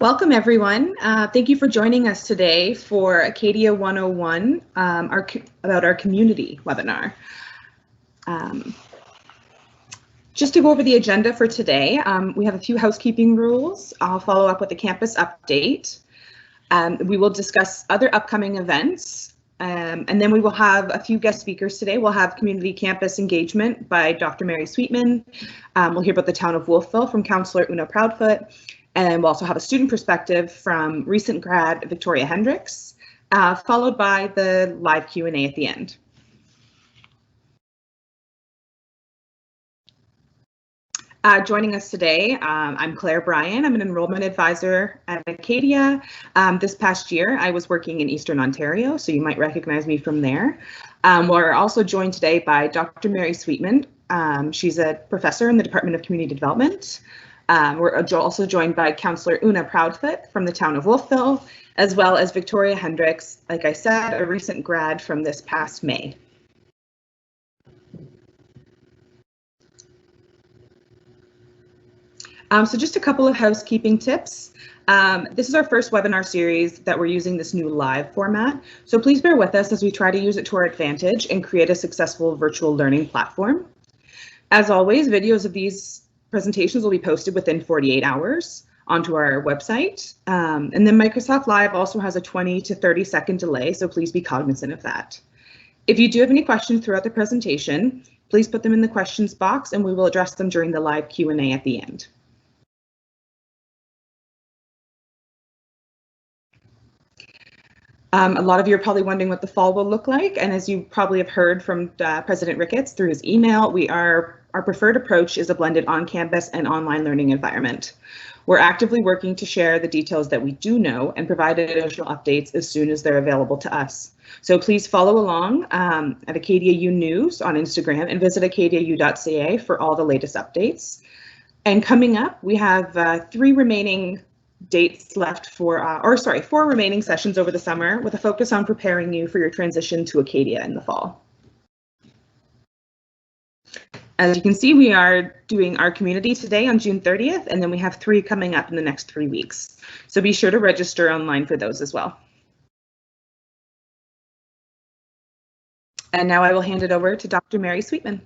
Welcome, everyone. Thank you for joining us today for Acadia 101, about our community webinar. Just to go over the agenda for today, we have a few housekeeping rules. I'll follow up with a campus update. We will discuss other upcoming events, and then we will have a few guest speakers today. We'll have community campus engagement by Dr. Mary Sweetman. We'll hear about the town of Wolfville from Councillor Una Proudfoot. And we'll also have a student perspective from recent grad Victoria Hendricks, followed by the live Q&A at the end. Joining us today, I'm Claire Bryan. I'm an enrollment advisor at Acadia. This past year, I was working in Eastern Ontario, so you might recognize me from there. We're also joined today by Dr. Mary Sweetman. She's a professor in the Department of Community Development. We're also joined by Councillor Una Proudfoot from the town of Wolfville, as well as Victoria Hendricks, like I said, a recent grad from this past May. So just a couple of housekeeping tips. This is our first webinar series that we're using this new live format. So please bear with us as we try to use it to our advantage and create a successful virtual learning platform. As always, videos of these presentations will be posted within 48 hours onto our website. And then Microsoft Live also has a 20 to 30 second delay, so please be cognizant of that. If you do have any questions throughout the presentation, please put them in the questions box and we will address them during the live Q&A at the end. A lot of you are probably wondering what the fall will look like, and as you probably have heard from President Ricketts through his email, our preferred approach is a blended on-campus and online learning environment. We're actively working to share the details that we do know and provide additional updates as soon as they're available to us. So please follow along at Acadia U News on Instagram and visit acadiau.ca for all the latest updates. And coming up, we have 4 remaining sessions over the summer with a focus on preparing you for your transition to Acadia in the fall. As you can see, we are doing our community today on June 30th, and then we have 3 coming up in the next 3 weeks. So be sure to register online for those as well. And now I will hand it over to Dr. Mary Sweetman.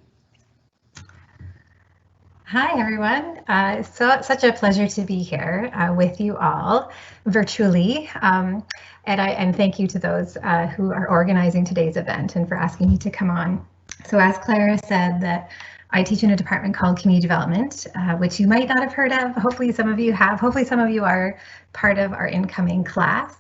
Hi, everyone. Such a pleasure to be here with you all virtually. And thank you to those who are organizing today's event and for asking me to come on. So as Clara said, that I teach in a department called Community Development, which you might not have heard of. Hopefully some of you have. Hopefully some of you are part of our incoming class,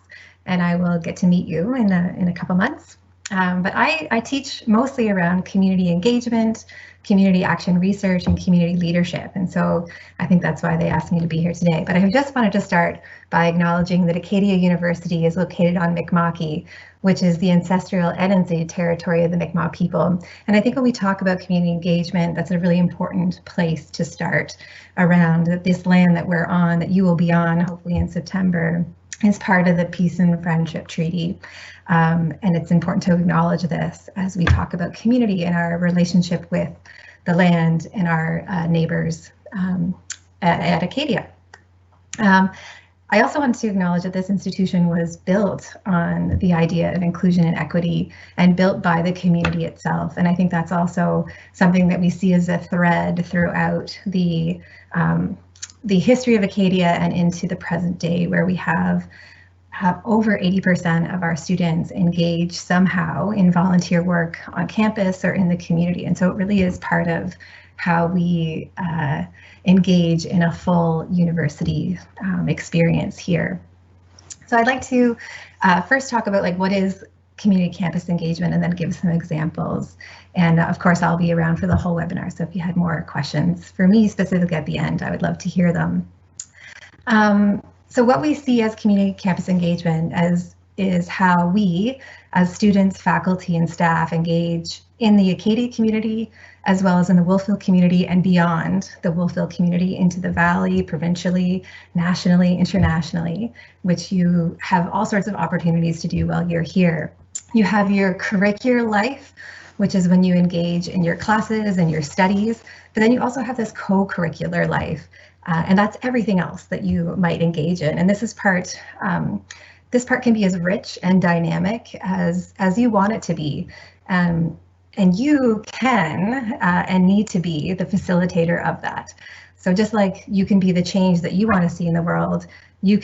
and I will get to meet you in a couple months. But I teach mostly around community engagement, community action research, and community leadership. And so I think that's why they asked me to be here today. But I just wanted to start by acknowledging that Acadia University is located on Mi'kma'ki, which is the ancestral Edensee territory of the Mi'kmaq people. And I think when we talk about community engagement, that's a really important place to start around this land that we're on, that you will be on, hopefully in September, is part of the Peace and Friendship Treaty. And it's important to acknowledge this as we talk about community and our relationship with the land and our neighbors at Acadia. I also want to acknowledge that this institution was built on the idea of inclusion and equity and built by the community itself. And I think that's also something that we see as a thread throughout the history of Acadia and into the present day, where we have over 80% of our students engage somehow in volunteer work on campus or in the community. And so it really is part of how we engage in a full university experience here. So I'd like to first talk about what is community campus engagement and then give some examples. And of course, I'll be around for the whole webinar. So if you had more questions for me specifically at the end, I would love to hear them. So what we see as community campus engagement is how we, as students, faculty, and staff, engage in the Acadia community, as well as in the Wolfville community and beyond the Wolfville community into the Valley, provincially, nationally, internationally, which you have all sorts of opportunities to do while you're here. You have your curricular life, which is when you engage in your classes and your studies, but then you also have this co-curricular life, And that's everything else that you might engage in. And this part can be as rich and dynamic as you want it to be. And you can and need to be the facilitator of that. So just like you can be the change that you want to see in the world, you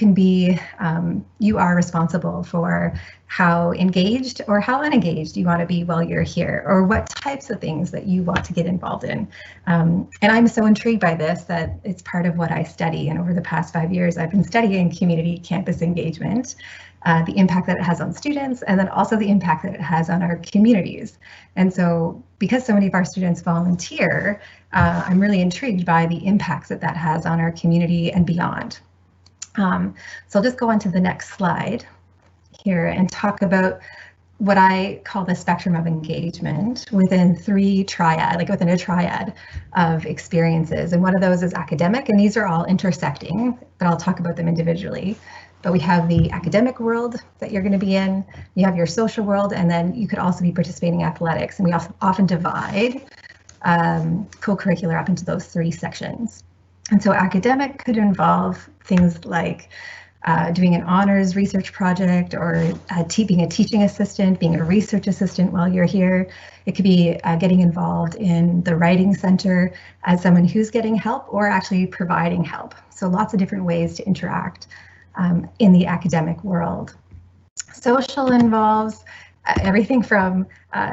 are responsible for how engaged or how unengaged you want to be while you're here, or what types of things that you want to get involved in. And I'm so intrigued by this that it's part of what I study. And over the past 5 years, I've been studying community campus engagement, the impact that it has on students, and then also the impact that it has on our communities. And so because so many of our students volunteer, I'm really intrigued by the impacts that has on our community and beyond. So I'll just go on to the next slide here and talk about what I call the spectrum of engagement within a triad of experiences. And one of those is academic, and these are all intersecting, but I'll talk about them individually. But we have the academic world that you're going to be in, you have your social world, and then you could also be participating in athletics. And we often divide co-curricular up into those 3 sections. And so academic could involve things like doing an honors research project, or being a teaching assistant, being a research assistant while you're here. It could be getting involved in the writing center as someone who's getting help or actually providing help. So lots of different ways to interact in the academic world. Social involves everything from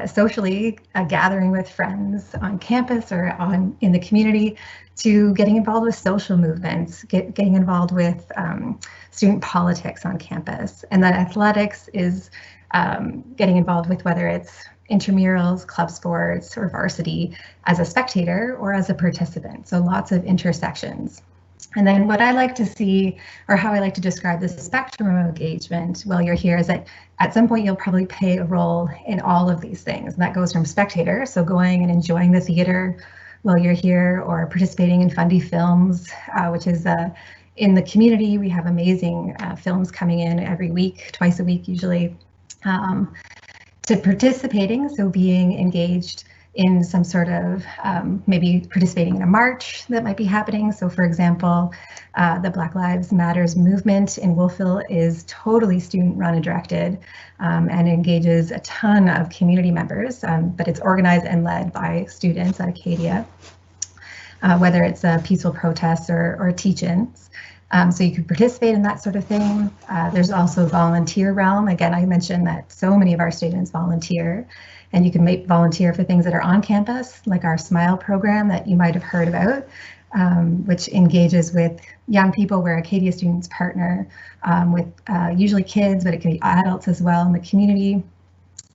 socially gathering with friends on campus or in the community, to getting involved with social movements, getting involved with student politics on campus. And then athletics is getting involved with whether it's intramurals, club sports, or varsity as a spectator or as a participant. So lots of intersections. And then what I like to see, or how I like to describe this spectrum of engagement while you're here, is that at some point you'll probably play a role in all of these things. And that goes from spectator, so going and enjoying the theater while you're here, or participating in Fundy Films, which is in the community. We have amazing films coming in every week, twice a week usually, to participating, so being engaged in some sort of maybe participating in a march that might be happening. So for example, the Black Lives Matters movement in Wolfville is totally student run and directed, and engages a ton of community members, but it's organized and led by students at Acadia, whether it's peaceful protests or teach-ins. So you could participate in that sort of thing. There's also volunteer realm. Again, I mentioned that so many of our students volunteer, and you can volunteer for things that are on campus, like our SMILE program that you might have heard about, which engages with young people, where Acadia students partner with usually kids, but it can be adults as well in the community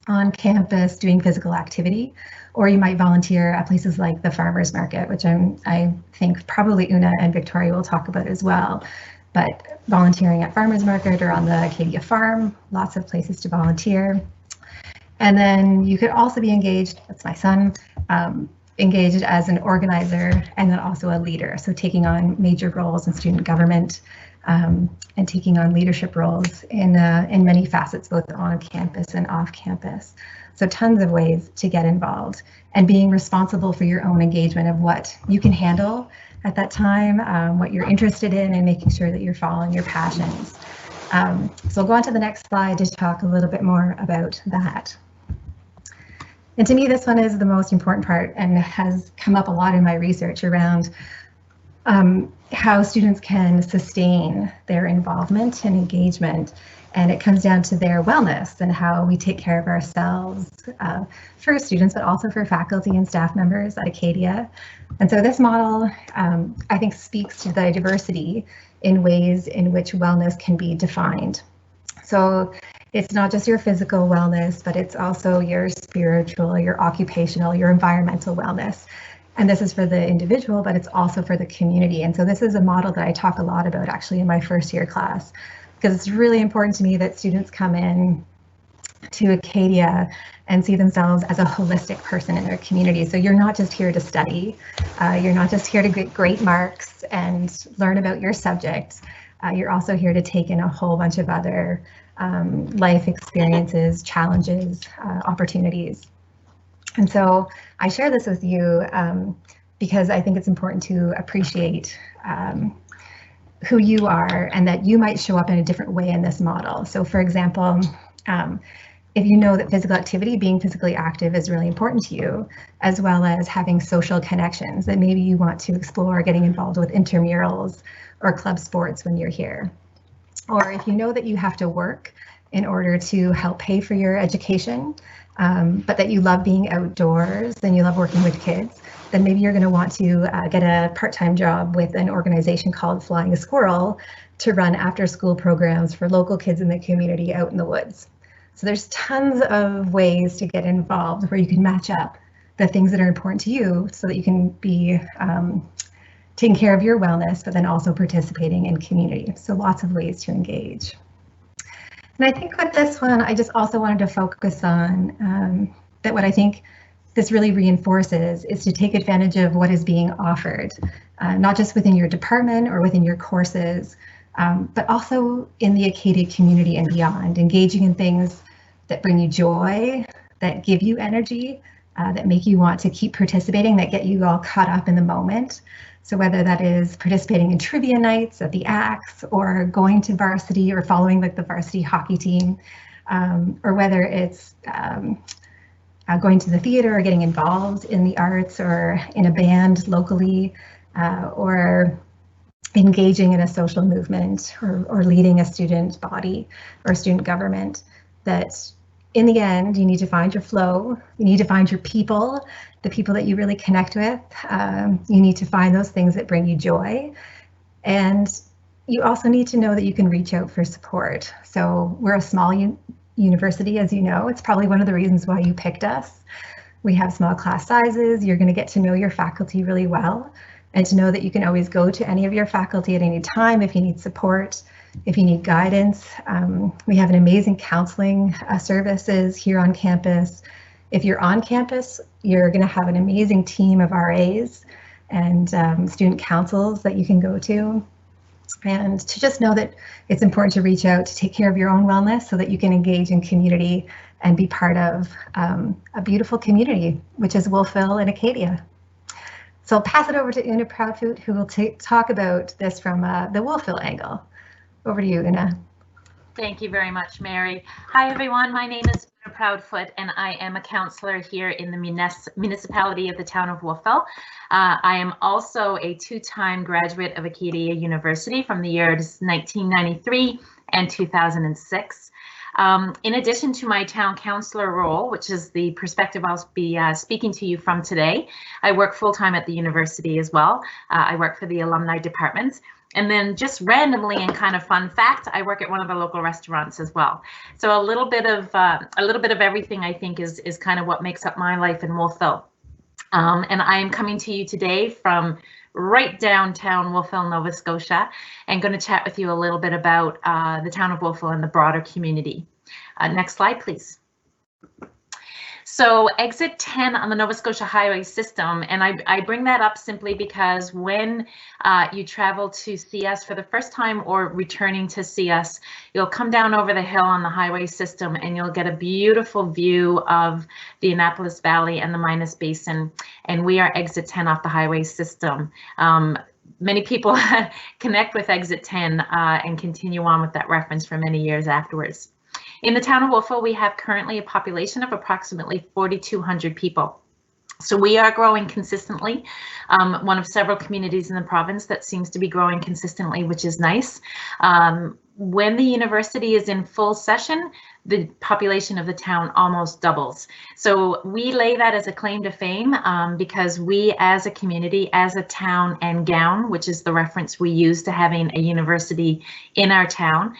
on campus doing physical activity. Or you might volunteer at places like the farmers market, which I think probably Una and Victoria will talk about as well. But volunteering at farmers market or on the Acadia farm, lots of places to volunteer. And then you could also be engaged, that's my son, engaged as an organizer and then also a leader. So taking on major roles in student government, and taking on leadership roles in many facets, both on campus and off campus. So tons of ways to get involved, and being responsible for your own engagement of what you can handle at that time, what you're interested in, and making sure that you're following your passions. So I'll go on to the next slide to talk a little bit more about that. And to me, this one is the most important part, and has come up a lot in my research around how students can sustain their involvement and engagement. And it comes down to their wellness and how we take care of ourselves for students, but also for faculty and staff members at Acadia. And so this model, I think, speaks to the diversity in ways in which wellness can be defined. So it's not just your physical wellness, but it's also your spiritual, your occupational, your environmental wellness. And this is for the individual, but it's also for the community. And so this is a model that I talk a lot about actually in my first year class, because it's really important to me that students come in to Acadia and see themselves as a holistic person in their community. So you're not just here to study, you're not just here to get great marks and learn about your subject. You're also here to take in a whole bunch of other life experiences, challenges, opportunities. And so I share this with you because I think it's important to appreciate who you are and that you might show up in a different way in this model. So for example, if you know that physical activity, being physically active is really important to you, as well as having social connections, that maybe you want to explore getting involved with intramurals or club sports when you're here. Or if you know that you have to work in order to help pay for your education, but that you love being outdoors and you love working with kids, then maybe you're going to want to get a part-time job with an organization called Flying a Squirrel to run after-school programs for local kids in the community out in the woods. So there's tons of ways to get involved where you can match up the things that are important to you so that you can be taking care of your wellness, but then also participating in community. So lots of ways to engage. And I think with this one, I just also wanted to focus on that what I think this really reinforces is to take advantage of what is being offered, not just within your department or within your courses, but also in the Acadia community and beyond, engaging in things that bring you joy, that give you energy, that make you want to keep participating, that get you all caught up in the moment. So whether that is participating in trivia nights at the Axe or going to varsity or following like the varsity hockey team, or whether it's going to the theater or getting involved in the arts or in a band locally, or engaging in a social movement or leading a student body or student government, that in the end, you need to find your flow, you need to find your people, the people that you really connect with. You need to find those things that bring you joy. And you also need to know that you can reach out for support. So we're a small university, as you know. It's probably one of the reasons why you picked us. We have small class sizes. You're going to get to know your faculty really well, and to know that you can always go to any of your faculty at any time if you need support, if you need guidance. We have an amazing counseling services here on campus. If you're on campus, you're going to have an amazing team of RAs and student councils that you can go to. And to just know that it's important to reach out to take care of your own wellness so that you can engage in community and be part of a beautiful community, which is Wolfville and Acadia. So I'll pass it over to Una Proudfoot, who will talk about this from the Wolfville angle. Over to you, Una. Thank you very much, Mary. Hi, everyone. My name is Una Proudfoot, and I am a counselor here in the municipality of the town of Wolfville. I am also a two-time graduate of Acadia University from the years 1993 and 2006. In addition to my town councilor role, which is the perspective I'll be speaking to you from today, I work full-time at the university as well. I work for the alumni department. And then just randomly and kind of fun fact, I work at one of the local restaurants as well. So a little bit of everything, I think, is kind of what makes up my life in Wolfville. And I am coming to you today from right downtown Wolfville, Nova Scotia, and going to chat with you a little bit about the town of Wolfville and the broader community. Next slide, please. So exit 10 on the Nova Scotia highway system, and I bring that up simply because when you travel to see us for the first time or returning to see us, you'll come down over the hill on the highway system and you'll get a beautiful view of the Annapolis Valley and the Minas Basin, and we are exit 10 off the highway system. Many people connect with exit 10 and continue on with that reference for many years afterwards. In the town of Wolfville, we have currently a population of approximately 4,200 people. So we are growing consistently, one of several communities in the province that seems to be growing consistently, which is nice. When the university is in full session, the population of the town almost doubles. So we lay that as a claim to fame because we as a community, as a town and gown, which is the reference we use to having a university in our town,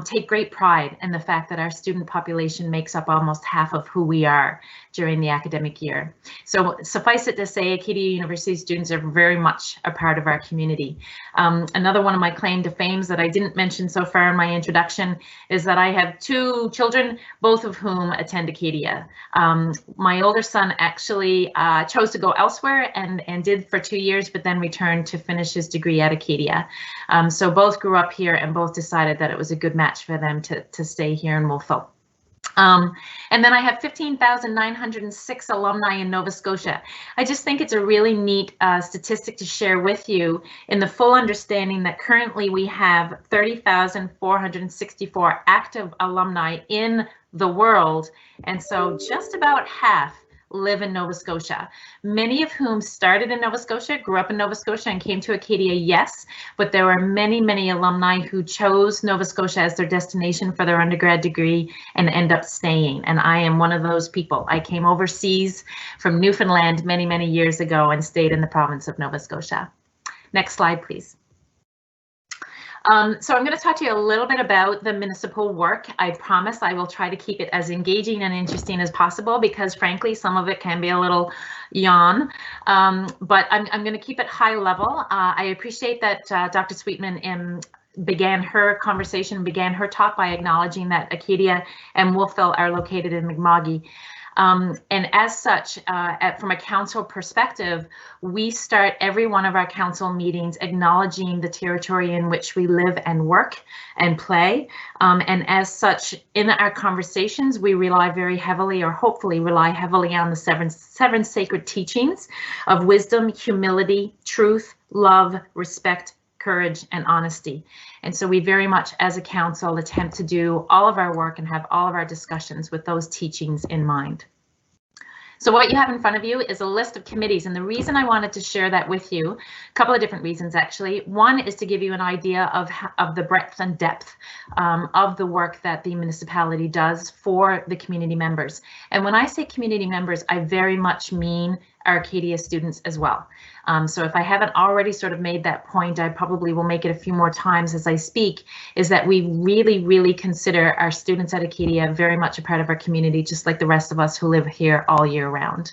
take great pride in the fact that our student population makes up almost half of who we are during the academic year. So suffice it to say, Acadia University students are very much a part of our community. Another one of my claim to fames that I didn't mention so far in my introduction is that I have two children, both of whom attend Acadia. My older son actually chose to go elsewhere and did for 2 years, but then returned to finish his degree at Acadia. So both grew up here and both decided that it was a good match for them to stay here in Wolfville. And then I have 15,906 alumni in Nova Scotia. I just think it's a really neat statistic to share with you, in the full understanding that currently we have 30,464 active alumni in the world. And so just about half live in Nova Scotia, many of whom started in Nova Scotia, grew up in Nova Scotia and came to Acadia, yes, but there were many, many alumni who chose Nova Scotia as their destination for their undergrad degree and end up staying. And I am one of those people. I came overseas from Newfoundland many, many years ago and stayed in the province of Nova Scotia. Next slide, please. So I'm going to talk to you a little bit about the municipal work. I promise I will try to keep it as engaging and interesting as possible, because frankly, some of it can be a little yawn, but I'm going to keep it high level. I appreciate that Dr. Sweetman began her conversation, began her talk by acknowledging that Acadia and Wolfville are located in Mi'kma'ki. And as such, from a council perspective, we start every one of our council meetings acknowledging the territory in which we live and work and play. And as such, in our conversations, we rely very heavily, or hopefully rely heavily, on the seven sacred teachings of wisdom, humility, truth, love, respect, courage, and honesty. And so we very much, as a council, attempt to do all of our work and have all of our discussions with those teachings in mind. So what you have in front of you is a list of committees, and the reason I wanted to share that with you, a couple of different reasons actually. One is to give you an idea of the breadth and depth of the work that the municipality does for the community members. And when I say community members, I very much mean our Acadia students as well. So if I haven't already sort of made that point, I probably will make it a few more times as I speak, is that we really, really consider our students at Acadia very much a part of our community, just like the rest of us who live here all year round.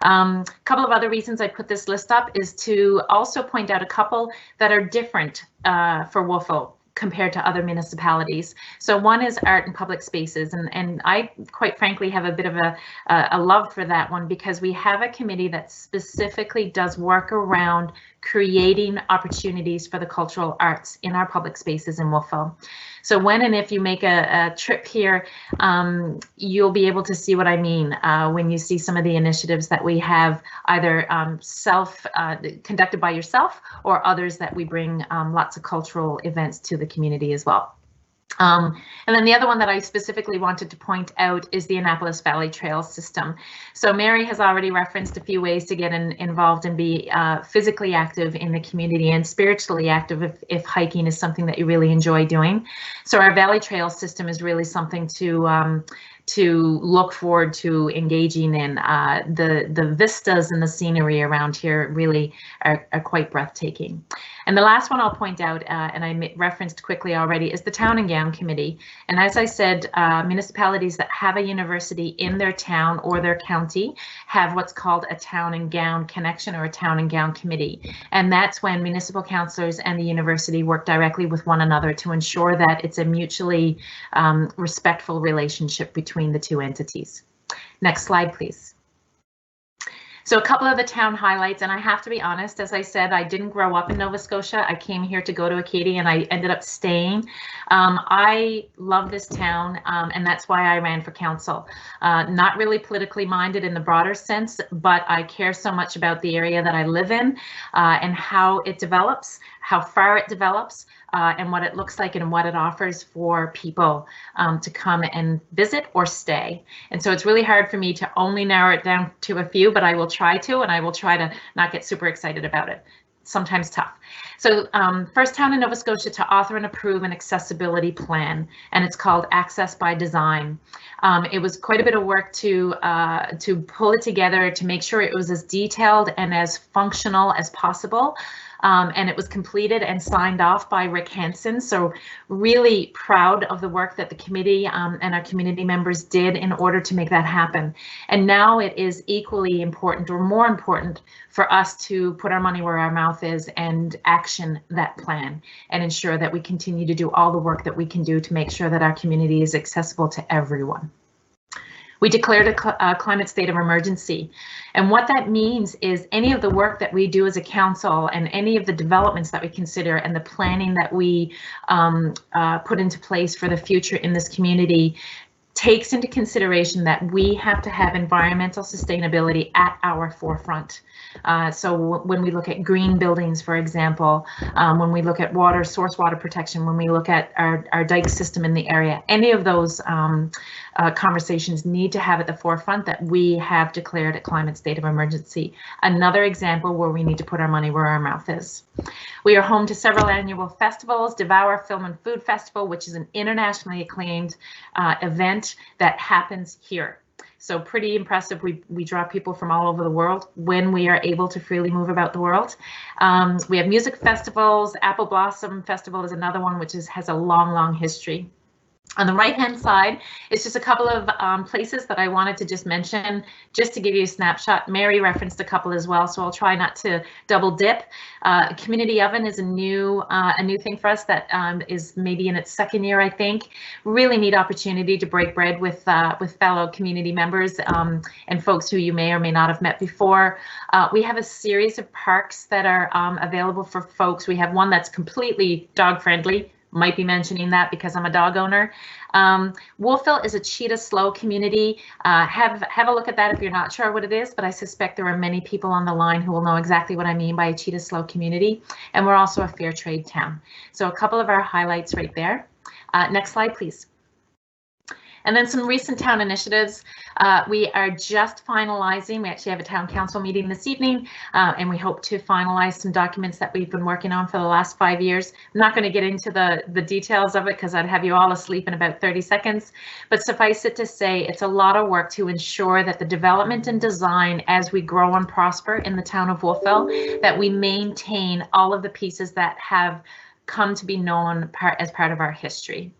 A couple of other reasons I put this list up is to also point out a couple that are different for Wolfville compared to other municipalities. So one is art and public spaces, and I quite frankly have a bit of a love for that one, because we have a committee that specifically does work around creating opportunities for the cultural arts in our public spaces in Wolfville. So when and if you make a trip here, you'll be able to see what I mean when you see some of the initiatives that we have, either conducted by yourself or others that we bring lots of cultural events to the community as well. And then the other one that I specifically wanted to point out is the Annapolis Valley Trail system. So Mary has already referenced a few ways to get involved and be physically active in the community and spiritually active if hiking is something that you really enjoy doing. So our Valley Trail system is really something to look forward to engaging in. The vistas and the scenery around here really are quite breathtaking. And the last one I'll point out, and I referenced quickly already, is the Town and Gown Committee. And as I said, municipalities that have a university in their town or their county have what's called a Town and Gown Connection, or a Town and Gown Committee. And that's when municipal councillors and the university work directly with one another to ensure that it's a mutually respectful relationship between the two entities. Next slide, please. So a couple of the town highlights, and I have to be honest, as I said, I didn't grow up in Nova Scotia. I came here to go to Acadia and I ended up staying. I love this town, and that's why I ran for council. Not really politically minded in the broader sense, but I care so much about the area that I live in and how it develops, how far it develops, and what it looks like and what it offers for people to come and visit or stay. And so it's really hard for me to only narrow it down to a few, but I will try to, and I will try to not get super excited about it. Sometimes tough. So first town in Nova Scotia to author and approve an accessibility plan, and it's called Access by Design. It was quite a bit of work to pull it together to make sure it was as detailed and as functional as possible. And it was completed and signed off by Rick Hansen. So really proud of the work that the committee and our community members did in order to make that happen. And now it is equally important, or more important, for us to put our money where our mouth is and action that plan and ensure that we continue to do all the work that we can do to make sure that our community is accessible to everyone. We declared a climate state of emergency. And what that means is any of the work that we do as a council and any of the developments that we consider and the planning that we put into place for the future in this community takes into consideration that we have to have environmental sustainability at our forefront. So when we look at green buildings, for example, when we look at source water protection, when we look at our dike system in the area, any of those conversations need to have at the forefront that we have declared a climate state of emergency. Another example where we need to put our money where our mouth is. We are home to several annual festivals, Devour Film and Food Festival, which is an internationally acclaimed event that happens here. So pretty impressive. We draw people from all over the world when we are able to freely move about the world. We have music festivals. Apple Blossom Festival is another one, which has a long history. On the right-hand side, it's just a couple of places that I wanted to just mention, just to give you a snapshot. Mary referenced a couple as well, so I'll try not to double dip. Community oven is a new thing for us that is maybe in its second year, I think. Really neat opportunity to break bread with fellow community members and folks who you may or may not have met before. We have a series of parks that are available for folks. We have one that's completely dog friendly. Might be mentioning that because I'm a dog owner. Wolfville is a cheetah slow community. Have a look at that if you're not sure what it is, but I suspect there are many people on the line who will know exactly what I mean by a cheetah slow community. And we're also a fair trade town. So a couple of our highlights right there. Next slide, please. And then some recent town initiatives. We are just finalizing. We actually have a town council meeting this evening, and we hope to finalize some documents that we've been working on for the last 5 years. I'm not going to get into the details of it because I'd have you all asleep in about 30 seconds, but suffice it to say, it's a lot of work to ensure that the development and design as we grow and prosper in the town of Wolfville, that we maintain all of the pieces that have come to be known as part of our history.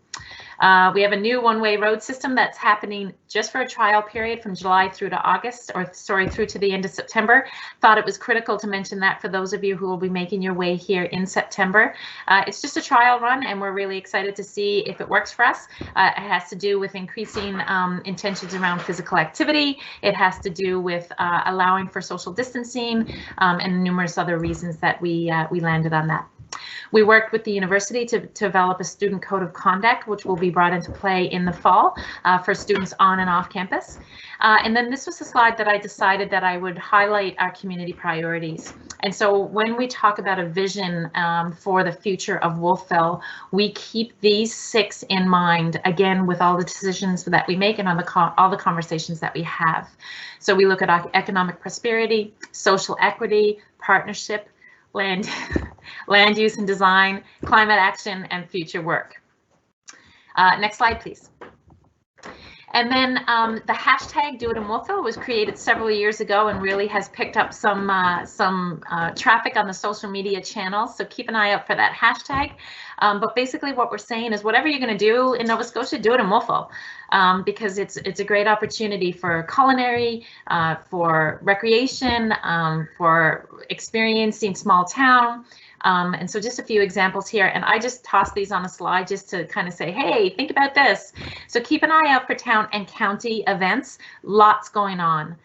We have a new one-way road system that's happening just for a trial period from July through to August, or sorry, through to the end of September. Thought it was critical to mention that for those of you who will be making your way here in September. It's just a trial run, and we're really excited to see if it works for us. It has to do with increasing intentions around physical activity. It has to do with allowing for social distancing and numerous other reasons that we landed on that. We worked with the university to develop a student code of conduct, which will be brought into play in the fall for students on and off campus. And then this was a slide that I decided that I would highlight our community priorities. And so when we talk about a vision for the future of Wolfville, we keep these 6 in mind, again, with all the decisions that we make and on all the conversations that we have. So we look at economic prosperity, social equity, partnership, land use and design, climate action, and future work. Next slide, please. And then the hashtag Do It in Wolfville was created several years ago and really has picked up some traffic on the social media channels. So keep an eye out for that hashtag. But basically what we're saying is whatever you're going to do in Nova Scotia, do it in Wolfville, because it's a great opportunity for culinary, for recreation, for experiencing small town. And so just a few examples here, and I just tossed these on a slide just to kind of say, hey, think about this. So keep an eye out for town and county events, lots going on.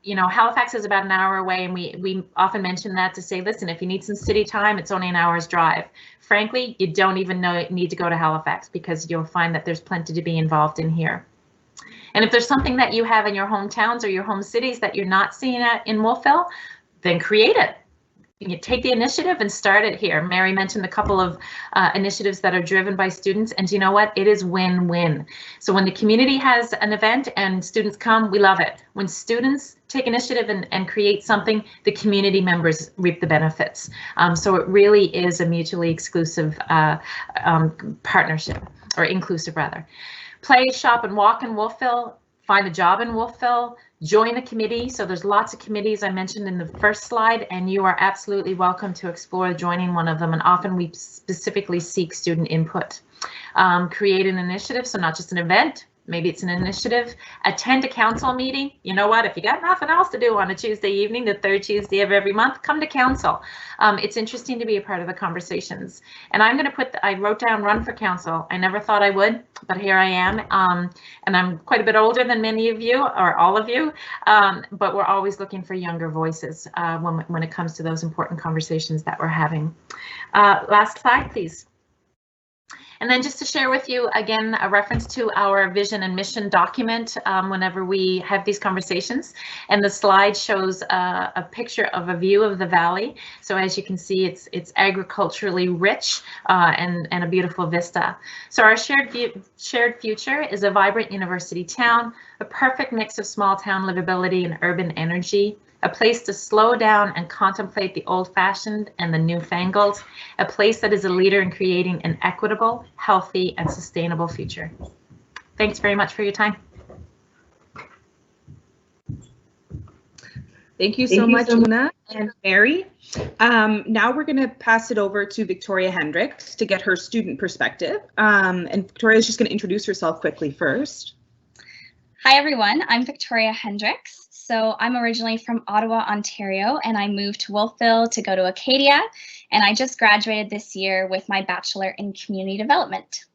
You know, Halifax is about an hour away, and we often mention that to say, listen, if you need some city time, it's only an hour's drive. Frankly, you don't even need to go to Halifax because you'll find that there's plenty to be involved in here. And if there's something that you have in your hometowns or your home cities that you're not seeing in Wolfville, then create it. You take the initiative and start it here. Mary mentioned a couple of initiatives that are driven by students, and you know what? It is win-win. So when the community has an event and students come, we love it. When students take initiative and create something, the community members reap the benefits. So it really is a mutually exclusive partnership, or inclusive rather. Play, shop, and walk in Wolfville. Find a job in Wolfville. Join the committee. So there's lots of committees I mentioned in the first slide, and you are absolutely welcome to explore joining one of them. And often we specifically seek student input. Create an initiative, so not just an event. Maybe it's an initiative. Attend a council meeting. You know what? If you got nothing else to do on a Tuesday evening, the 3rd Tuesday of every month, come to council. It's interesting to be a part of the conversations. And I'm going to I wrote down run for council. I never thought I would, but here I am. And I'm quite a bit older than many of you, or all of you, but we're always looking for younger voices when it comes to those important conversations that we're having. Last slide, please. And then just to share with you, again, a reference to our vision and mission document whenever we have these conversations. And the slide shows a picture of a view of the valley. So as you can see, it's agriculturally rich and a beautiful vista. So our shared future is a vibrant university town, a perfect mix of small town livability and urban energy, a place to slow down and contemplate the old-fashioned and the newfangled, a place that is a leader in creating an equitable, healthy, and sustainable future. Thanks very much for your time. Thank you so much, Una and Mary. Now we're going to pass it over to Victoria Hendricks to get her student perspective. And Victoria is just going to introduce herself quickly first. Hi, everyone. I'm Victoria Hendricks. So I'm originally from Ottawa, Ontario, and I moved to Wolfville to go to Acadia. And I just graduated this year with my Bachelor in Community Development.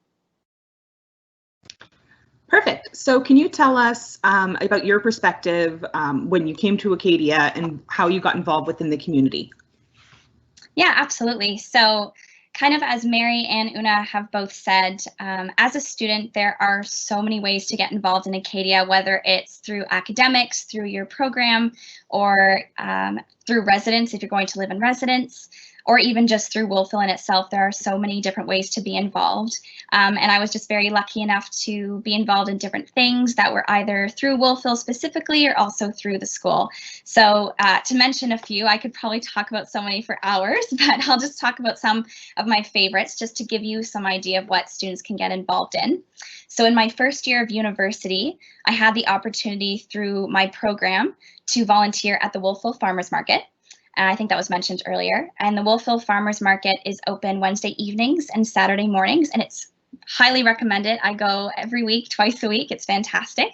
Perfect. So can you tell us about your perspective when you came to Acadia and how you got involved within the community? Yeah, absolutely. So kind of as Mary and Una have both said, as a student, there are so many ways to get involved in Acadia, whether it's through academics, through your program, or through residence if you're going to live in residence, or even just through Wolfville in itself. There are so many different ways to be involved. And I was just very lucky enough to be involved in different things that were either through Wolfville specifically or also through the school. So to mention a few, I could probably talk about so many for hours, but I'll just talk about some of my favorites just to give you some idea of what students can get involved in. So in my first year of university, I had the opportunity through my program to volunteer at the Wolfville Farmers Market. I think that was mentioned earlier. And the Wolfville Farmers Market is open Wednesday evenings and Saturday mornings, and it's highly recommended. I go every week, twice a week. It's fantastic.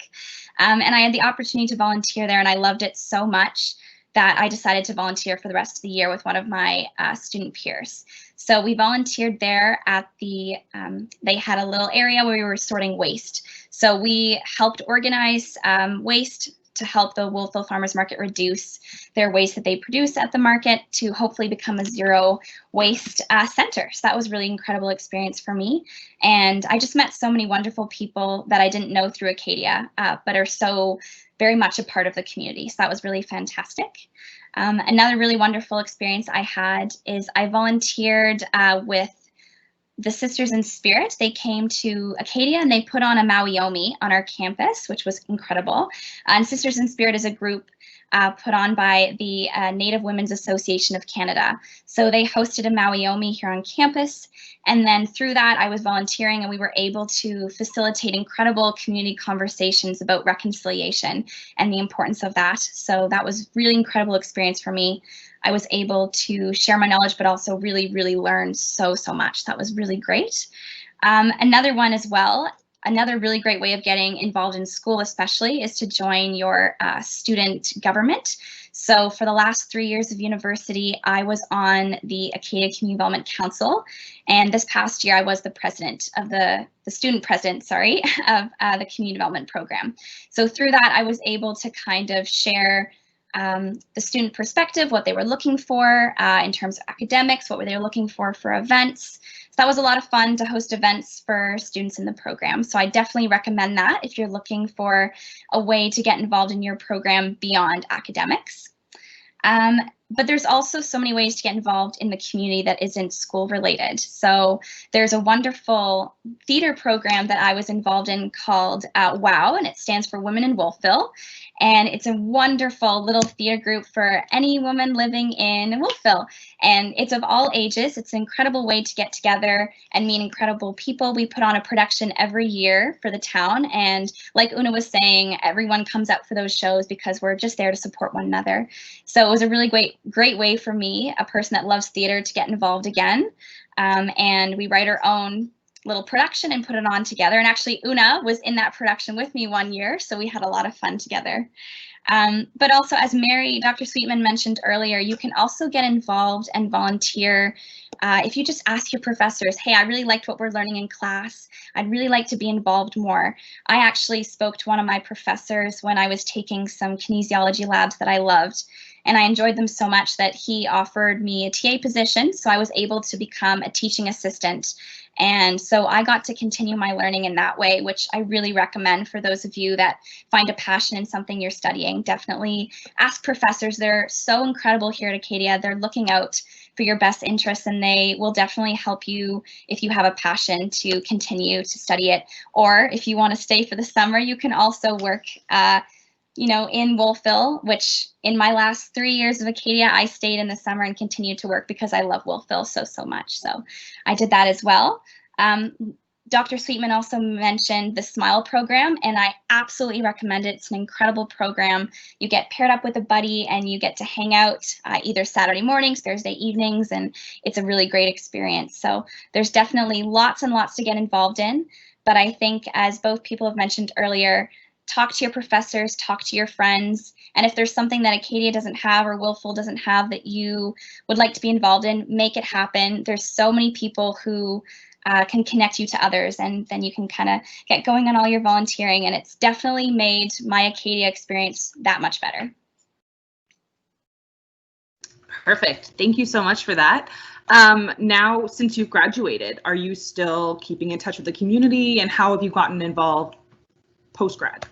And I had the opportunity to volunteer there, and I loved it so much that I decided to volunteer for the rest of the year with one of my student peers. So we volunteered there at the, they had a little area where we were sorting waste. So we helped organize waste to help the Wolfville Farmers Market reduce their waste that they produce at the market to hopefully become a zero waste center. So that was a really incredible experience for me. And I just met so many wonderful people that I didn't know through Acadia, but are so very much a part of the community. So that was really fantastic. Another really wonderful experience I had is I volunteered with the Sisters in Spirit. They came to Acadia and they put on a Mawiomi on our campus, which was incredible. And Sisters in Spirit is a group put on by the Native Women's Association of Canada. So they hosted a Mawiomi here on campus. And then through that, I was volunteering and we were able to facilitate incredible community conversations about reconciliation and the importance of that. So that was really incredible experience for me. I was able to share my knowledge, but also really, really learn so much. That was really great. Another one as well, another really great way of getting involved in school especially is to join your student government. So for the last 3 years of university, I was on the Acadia Community Development Council. And this past year, I was the president of the student president, sorry, of the community development program. So through that, I was able to kind of share the student perspective, what they were looking for in terms of academics, what were they looking for events. So that was a lot of fun to host events for students in the program. So I definitely recommend that if you're looking for a way to get involved in your program beyond academics. But there's also so many ways to get involved in the community that isn't school related. So there's a wonderful theater program that I was involved in called WOW, and it stands for Women in Wolfville. And it's a wonderful little theater group for any woman living in Wolfville. And it's of all ages. It's an incredible way to get together and meet incredible people. We put on a production every year for the town. And like Una was saying, everyone comes out for those shows because we're just there to support one another. So it was a really great way for me, a person that loves theater, to get involved again. And we write our own little production and put it on together. And actually Una was in that production with me one year, so we had a lot of fun together. But also, as Dr. Sweetman mentioned earlier, you can also get involved and volunteer if you just ask your professors, hey, I really liked what we're learning in class. I'd really like to be involved more. I actually spoke to one of my professors when I was taking some kinesiology labs that I loved, and I enjoyed them so much that he offered me a TA position. So I was able to become a teaching assistant And so I got to continue my learning in that way, which I really recommend for those of you that find a passion in something you're studying. Definitely ask professors. They're so incredible here at Acadia. They're looking out for your best interests, and they will definitely help you if you have a passion to continue to study it. Or if you want to stay for the summer, you can also work in Wolfville, which in my last 3 years of Acadia, I stayed in the summer and continued to work because I love Wolfville so much. So I did that as well. Dr. Sweetman also mentioned the SMILE program, and I absolutely recommend it. It's an incredible program. You get paired up with a buddy and you get to hang out either Saturday mornings, Thursday evenings, and it's a really great experience. So there's definitely lots and lots to get involved in. But I think, as both people have mentioned earlier, talk to your professors, talk to your friends, and if there's something that Acadia doesn't have or Wolfville doesn't have that you would like to be involved in, make it happen. There's so many people who can connect you to others, and then you can kind of get going on all your volunteering, and it's definitely made my Acadia experience that much better. Perfect. Thank you so much for that. Now, since you've graduated, are you still keeping in touch with the community, and how have you gotten involved post-grad?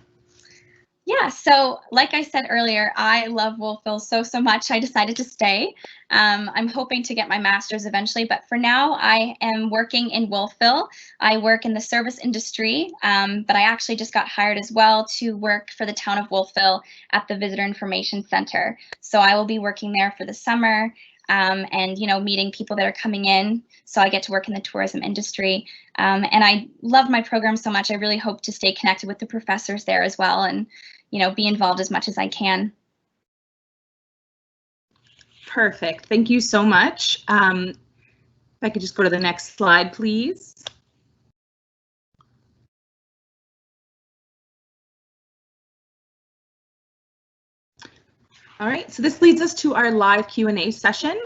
Yeah, so like I said earlier, I love Wolfville so much. I decided to stay. I'm hoping to get my master's eventually, but for now I am working in Wolfville. I work in the service industry, but I actually just got hired as well to work for the town of Wolfville at the Visitor Information Center. So I will be working there for the summer. And meeting people that are coming in, so I get to work in the tourism industry. And I love my program so much. I really hope to stay connected with the professors there as well, and be involved as much as I can. Perfect. Thank you so much. If I could just go to the next slide, please. All right, so this leads us to our live Q&A session.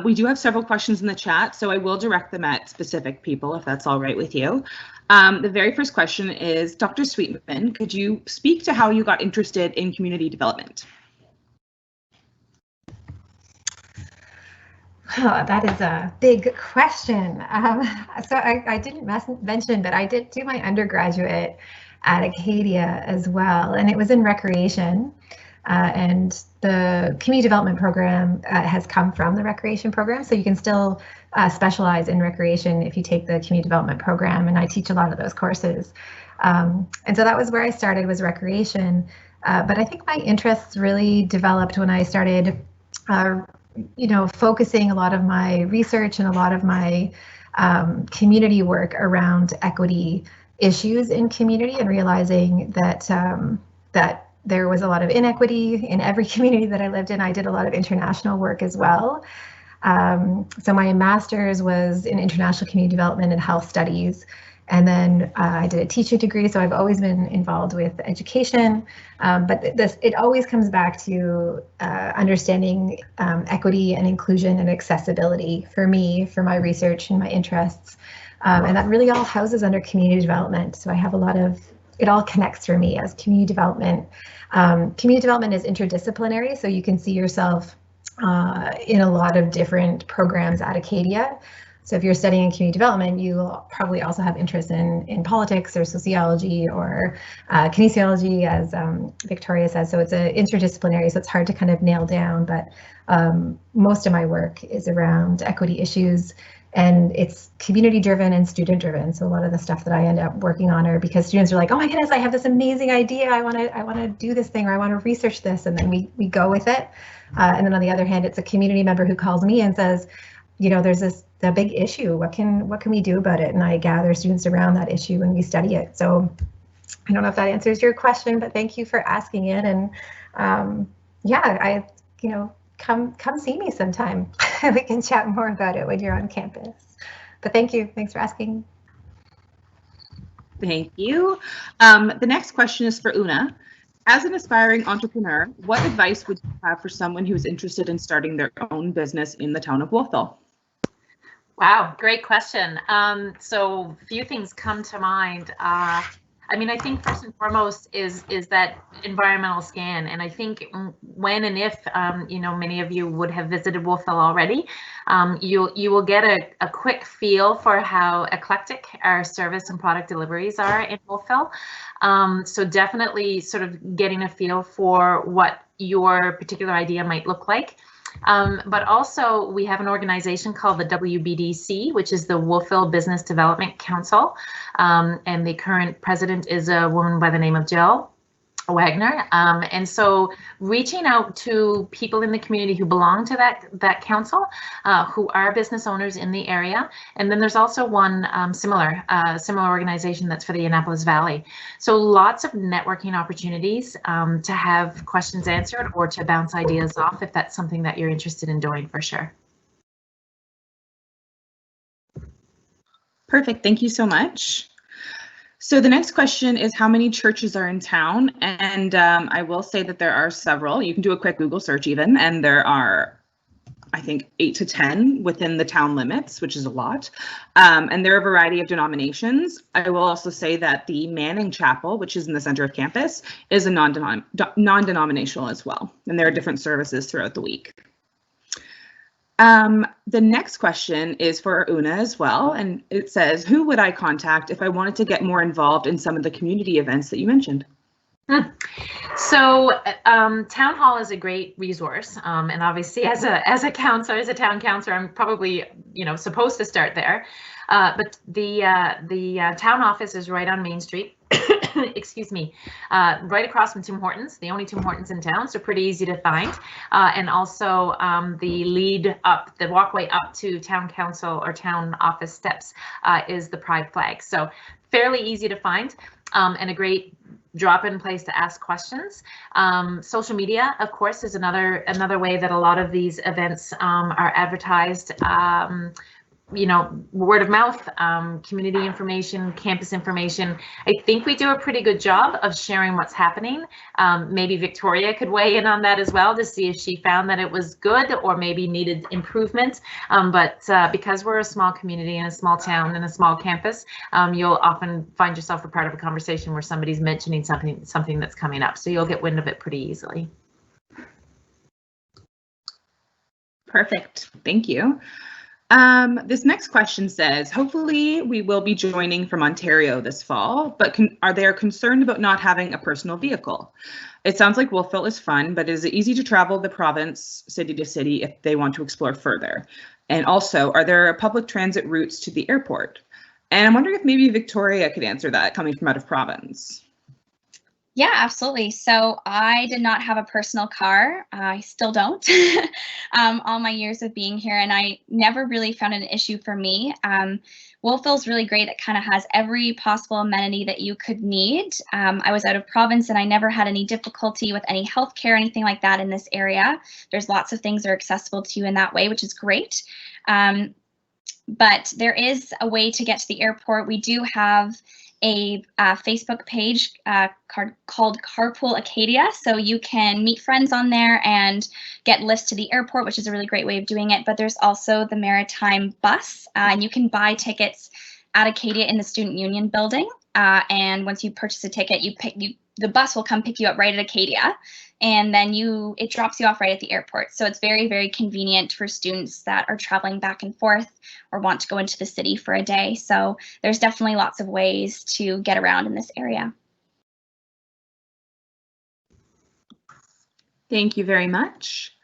We do have several questions in the chat, so I will direct them at specific people if that's all right with you. The very first question is, Dr. Sweetman, could you speak to how you got interested in community development? Oh, that is a big question. So I didn't mention, but I did do my undergraduate at Acadia as well, and it was in recreation. And the community development program has come from the recreation program, so you can still specialize in recreation if you take the community development program, and I teach a lot of those courses. And so that was where I started, was recreation. But I think my interests really developed when I started focusing a lot of my research and a lot of my community work around equity issues in community, and realizing that that there was a lot of inequity in every community that I lived in. I did a lot of international work as well. So my master's was in international community development and health studies. And then I did a teaching degree, so I've always been involved with education. But it always comes back to understanding equity and inclusion and accessibility for me, for my research and my interests. And that really all houses under community development. So I have a lot of, it all connects for me as community development. Community development is interdisciplinary, so you can see yourself in a lot of different programs at Acadia. So if you're studying community development, you'll probably also have interest in politics or sociology or kinesiology, as Victoria says. So it's interdisciplinary, so it's hard to kind of nail down, but most of my work is around equity issues, and it's community driven and student driven. So a lot of the stuff that I end up working on are because students are like, oh my goodness, I have this amazing idea. I want to do this thing, or I want to research this, and then we go with it. And then on the other hand, it's a community member who calls me and says, there's a big issue. What can we do about it? And I gather students around that issue and we study it. So I don't know if that answers your question, but thank you for asking it. And come see me sometime. We can chat more about it when you're on campus. But thank you. Thanks for asking. Thank you. The next question is for Una. As an aspiring entrepreneur, what advice would you have for someone who is interested in starting their own business in the town of Wolfville? Wow, great question. So a few things come to mind. I I mean, I think first and foremost is that environmental scan. And I think when and if, you know, many of you would have visited Wolfville already, you will get a quick feel for how eclectic our service and product deliveries are in Wolfville. So definitely sort of getting a feel for what your particular idea might look like. But also we have an organization called the WBDC, which is the Wolfville Business Development Council. And the current president is a woman by the name of Jill Wagner. And so reaching out to people in the community who belong to that council, who are business owners in the area. And then there's also one similar organization that's for the Annapolis Valley. So lots of networking opportunities to have questions answered or to bounce ideas off if that's something that you're interested in doing, for sure. Perfect. Thank you so much. So the next question is, how many churches are in town? And I will say that there are several. You can do a quick Google search even, and there are, I think, 8 to 10 within the town limits, which is a lot. And there are a variety of denominations. I will also say that the Manning Chapel, which is in the center of campus, is a non-denominational as well. And there are different services throughout the week. The next question is for Una as well, and it says, who would I contact if I wanted to get more involved in some of the community events that you mentioned? So town hall is a great resource, and obviously as a counselor, as a town counselor, I'm probably, you know, supposed to start there. But the town office is right on Main Street. Excuse me, right across from Tim Hortons, the only Tim Hortons in town, so pretty easy to find. And also the walkway up to town council or town office steps is the pride flag. So fairly easy to find, and a great drop-in place to ask questions. Social media, of course, is another way that a lot of these events are advertised. You know, word of mouth, community information, campus information. I think we do a pretty good job of sharing what's happening. Maybe Victoria could weigh in on that as well to see if she found that it was good or maybe needed improvement. But because we're a small community in a small town and a small campus, you'll often find yourself a part of a conversation where somebody's mentioning something that's coming up. So you'll get wind of it pretty easily. Perfect. Thank you. This next question says, hopefully we will be joining from Ontario this fall, but are they concerned about not having a personal vehicle? It sounds like Wolfville is fun, but is it easy to travel the province city to city if they want to explore further? And also, are there public transit routes to the airport? And I'm wondering if maybe Victoria could answer that, coming from out of province. Yeah, absolutely. So I did not have a personal car. I still don't all my years of being here, and I never really found an issue for me. Wolfville's really great. It kind of has every possible amenity that you could need. I was out of province and I never had any difficulty with any healthcare or anything like that in this area. There's lots of things that are accessible to you in that way, which is great. But there is a way to get to the airport. We do have a Facebook page called Carpool Acadia. So you can meet friends on there and get lifts to the airport, which is a really great way of doing it. But there's also the Maritime Bus, and you can buy tickets at Acadia in the Student Union building. And once you purchase a ticket, the bus will come pick you up right at Acadia, and then it drops you off right at the airport. So it's very, very convenient for students that are traveling back and forth or want to go into the city for a day. So there's definitely lots of ways to get around in this area. Thank you very much.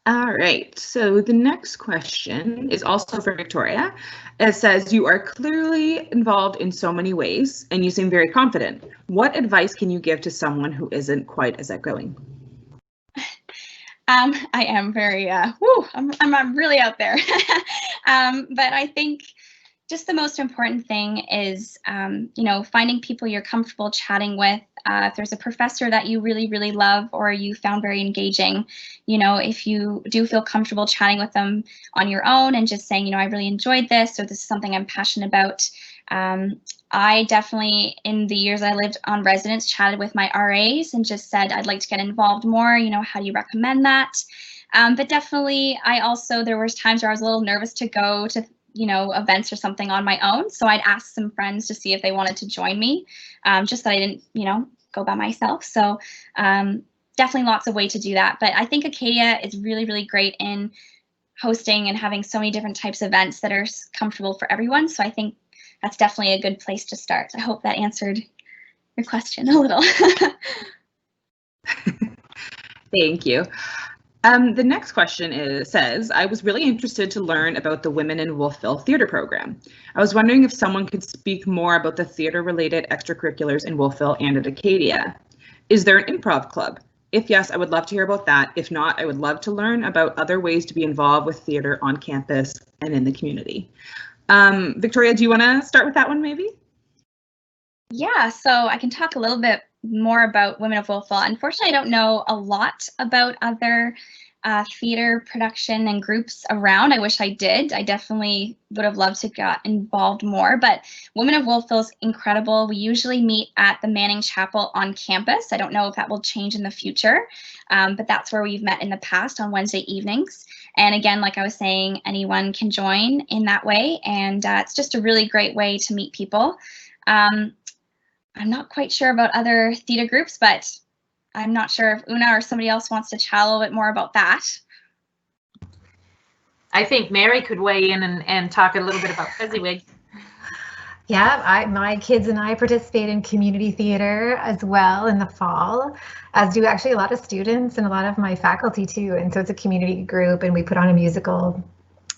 All right, so the next question is also for Victoria. It says, you are clearly involved in so many ways and you seem very confident. What advice can you give to someone who isn't quite as outgoing? I am very, I'm really out there. But I think just the most important thing is, finding people you're comfortable chatting with. If there's a professor that you really, really love or you found very engaging, if you do feel comfortable chatting with them on your own and just saying, I really enjoyed this, or this is something I'm passionate about. I definitely, in the years I lived on residence, chatted with my RAs and just said, I'd like to get involved more. How do you recommend that? But definitely, there was times where I was a little nervous to go to events or something on my own. So I'd ask some friends to see if they wanted to join me, just that I didn't, go by myself. So definitely lots of ways to do that. But I think Acadia is really, really great in hosting and having so many different types of events that are comfortable for everyone. So I think that's definitely a good place to start. I hope that answered your question a little. Thank you. The next question says, I was really interested to learn about the Women in Wolfville theater program. I was wondering if someone could speak more about the theater-related extracurriculars in Wolfville and at Acadia. Is there an improv club? If yes, I would love to hear about that. If not, I would love to learn about other ways to be involved with theater on campus and in the community. Victoria, do you want to start with that one maybe? Yeah, so I can talk a little bit more about Women of Wolfville. Unfortunately, I don't know a lot about other theater production and groups around. I wish I did. I definitely would have loved to get involved more, but Women of Wolfville is incredible. We usually meet at the Manning Chapel on campus. I don't know if that will change in the future, but that's where we've met in the past on Wednesday evenings. And again, like I was saying, anyone can join in that way, and it's just a really great way to meet people. I'm not quite sure about other theater groups, but I'm not sure if Una or somebody else wants to chat a little bit more about that. I think Mary could weigh in and talk a little bit about Fezziwig. Yeah, my kids and I participate in community theater as well in the fall, as do actually a lot of students and a lot of my faculty too. And so it's a community group, and we put on a musical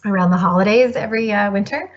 around the holidays every winter.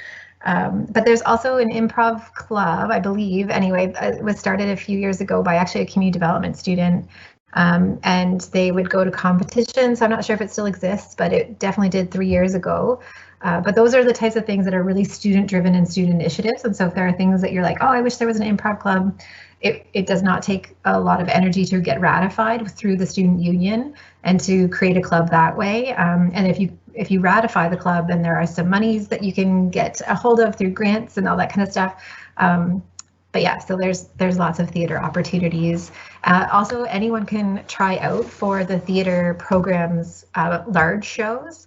But there's also an improv club, I believe. Anyway, it was started a few years ago by actually a community development student, and they would go to competitions. I'm not sure if it still exists, but it definitely did 3 years ago. But those are the types of things that are really student-driven and student initiatives. And so if there are things that you're like, oh, I wish there was an improv club, it does not take a lot of energy to get ratified through the student union and to create a club that way. And if you ratify the club, then there are some monies that you can get a hold of through grants and all that kind of stuff. But yeah, so there's lots of theater opportunities. Also, anyone can try out for the theater program's large shows.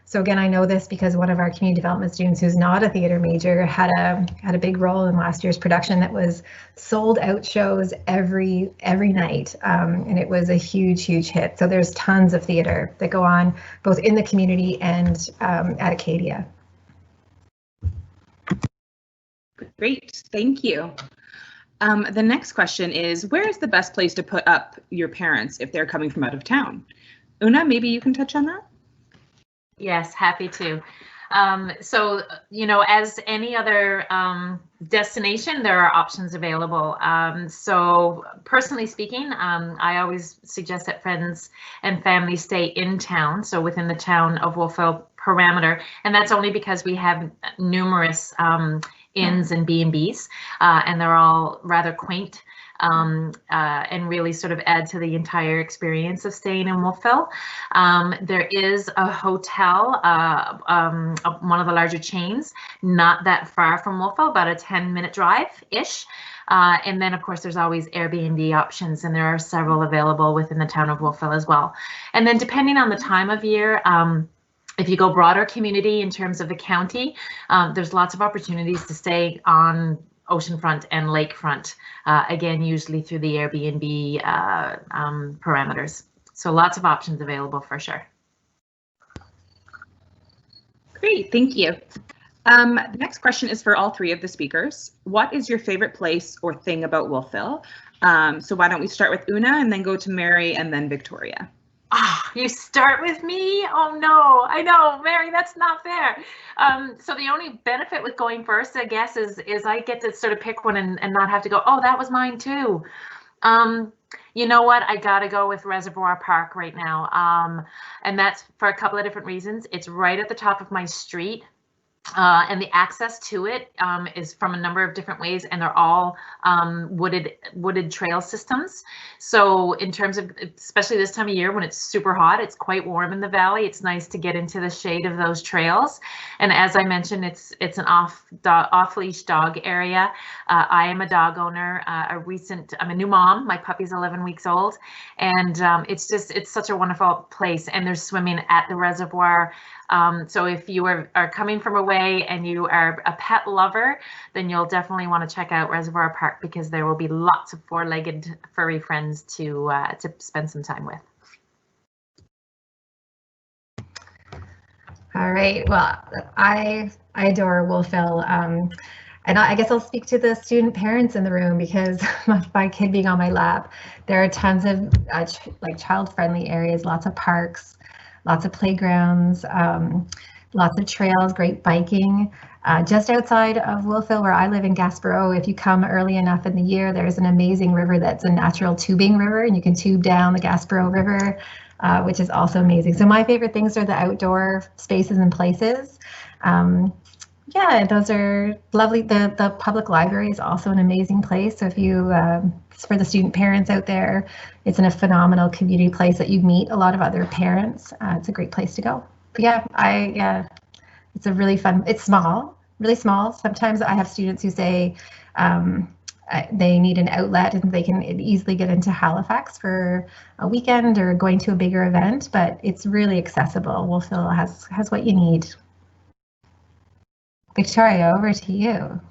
So again, I know this because one of our community development students who's not a theater major had a big role in last year's production that was sold out shows every night, and it was a huge hit. So there's tons of theater that go on both in the community and at Acadia. Great, thank you. The next question is, where is the best place to put up your parents if they're coming from out of town? Una, maybe you can touch on that? Yes, happy to. So, as any other destination, there are options available. So personally speaking, I always suggest that friends and family stay in town, so within the town of Wolfville parameter, and that's only because we have numerous inns and B&Bs, and they're all rather quaint. And really sort of add to the entire experience of staying in Wolfville. There is a hotel, one of the larger chains, not that far from Wolfville, about a 10-minute drive-ish. And then, of course, there's always Airbnb options, and there are several available within the town of Wolfville as well. And then depending on the time of year, if you go broader community in terms of the county, there's lots of opportunities to stay on oceanfront and lakefront, again, usually through the Airbnb parameters. So lots of options available for sure. Great, thank you. The next question is for all three of the speakers. What is your favorite place or thing about Wolfville? So why don't we start with Una and then go to Mary and then Victoria. You start with me? Oh no, I know, Mary, that's not fair. So the only benefit with going first, I guess, is I get to sort of pick one and not have to go, oh, that was mine too. You know what? I gotta go with Reservoir Park right now. And that's for a couple of different reasons. It's right at the top of my street. And the access to it is from a number of different ways, and they're all wooded trail systems. So in terms of, especially this time of year when it's super hot, it's quite warm in the valley. It's nice to get into the shade of those trails. And as I mentioned, it's an off-leash dog area. I am a dog owner, I'm a new mom. My puppy's 11 weeks old, and it's such a wonderful place. And there's swimming at the reservoir. So if you are coming from away and you are a pet lover, then you'll definitely want to check out Reservoir Park, because there will be lots of four-legged furry friends to spend some time with. All right. Well, I adore Wolfville. And I guess I'll speak to the student parents in the room, because my kid being on my lap, there are tons of like child-friendly areas, lots of parks, lots of playgrounds, lots of trails, great biking. Just outside of Wolfville, where I live in Gaspereau, if you come early enough in the year, there's an amazing river that's a natural tubing river, and you can tube down the Gaspereau River, which is also amazing. So my favorite things are the outdoor spaces and places. Yeah, those are lovely. The public library is also an amazing place. So if you, for the student parents out there, it's in a phenomenal community place that you meet a lot of other parents. It's a great place to go. But yeah, it's a really fun, it's small, really small. Sometimes I have students who say they need an outlet and they can easily get into Halifax for a weekend or going to a bigger event, but it's really accessible. Wolfville has what you need. Victoria, over to you.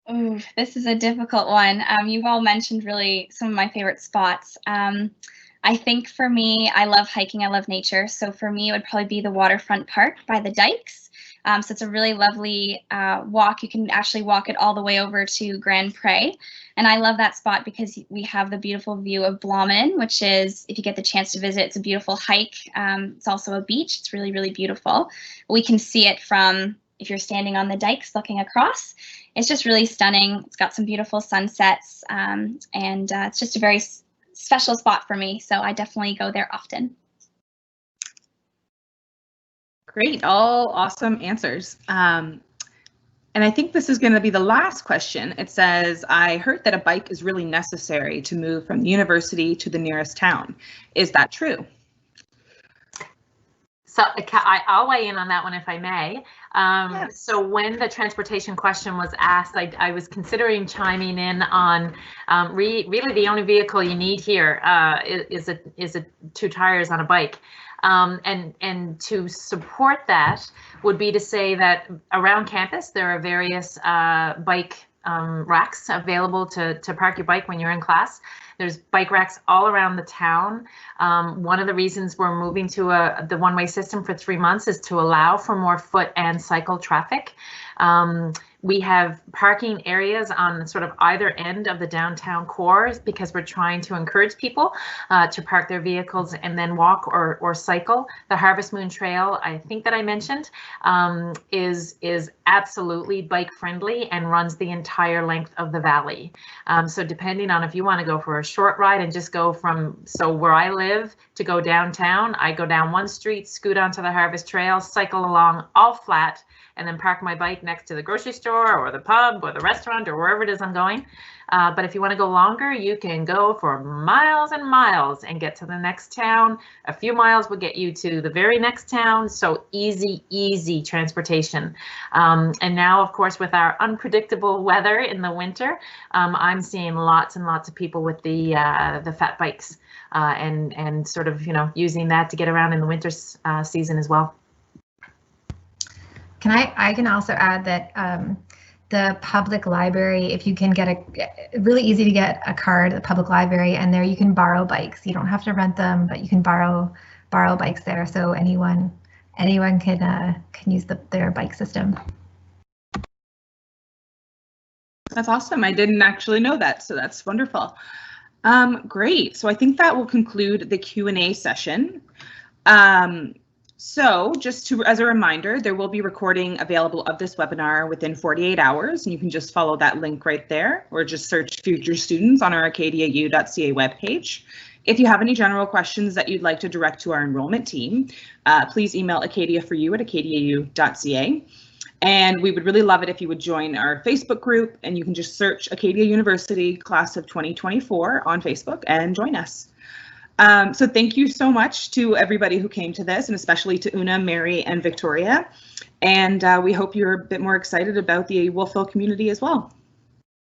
Ooh, this is a difficult one. You've all mentioned really some of my favorite spots. I think for me, I love hiking, I love nature. So for me, it would probably be the waterfront park by the dikes. So it's a really lovely walk. You can actually walk it all the way over to Grand Pre. And I love that spot because we have the beautiful view of Blommen, which is, if you get the chance to visit, it's a beautiful hike. It's also a beach. It's really, really beautiful. We can see it from, if you're standing on the dikes looking across. It's just really stunning. It's got some beautiful sunsets, and it's just a very special spot for me. So I definitely go there often. Great, all awesome answers. And I think this is going to be the last question. It says, I heard that a bike is really necessary to move from the university to the nearest town. Is that true? So I'll weigh in on that one if I may. Yes. So when the transportation question was asked, I was considering chiming in on really the only vehicle you need here is two tires on a bike. And to support that would be to say that around campus there are various bike racks available to park your bike when you're in class. There's bike racks all around the town. One of the reasons we're moving to the one-way system for 3 months is to allow for more foot and cycle traffic. We have parking areas on sort of either end of the downtown core because we're trying to encourage people to park their vehicles and then walk or cycle. The Harvest Moon Trail, I think that I mentioned, is absolutely bike friendly and runs the entire length of the valley. So depending on if you want to go for a short ride and just go from, so where I live to go downtown, I go down one street, scoot onto the Harvest Trail, cycle along all flat, and then park my bike next to the grocery store or the pub or the restaurant or wherever it is I'm going. But if you want to go longer, you can go for miles and miles and get to the next town. A few miles will get you to the very next town. So easy transportation. And now, of course, with our unpredictable weather in the winter, I'm seeing lots and lots of people with the fat bikes and sort of, using that to get around in the winter season as well. I can also add that the public library, if you can get really easy to get a card at the public library, and there you can borrow bikes. You don't have to rent them, but you can borrow bikes there. So anyone can use their bike system. That's awesome. I didn't actually know that, so that's wonderful. Great. So I think that will conclude the Q&A session. So just as a reminder, there will be recording available of this webinar within 48 hours, and you can just follow that link right there, or just search Future Students on our acadiau.ca webpage. If you have any general questions that you'd like to direct to our enrollment team, please email acadiaforyou@acadiau.ca. And we would really love it if you would join our Facebook group, and you can just search Acadia University Class of 2024 on Facebook and join us. So thank you so much to everybody who came to this, and especially to Una, Mary, and Victoria. And we hope you're a bit more excited about the Wolfville community as well.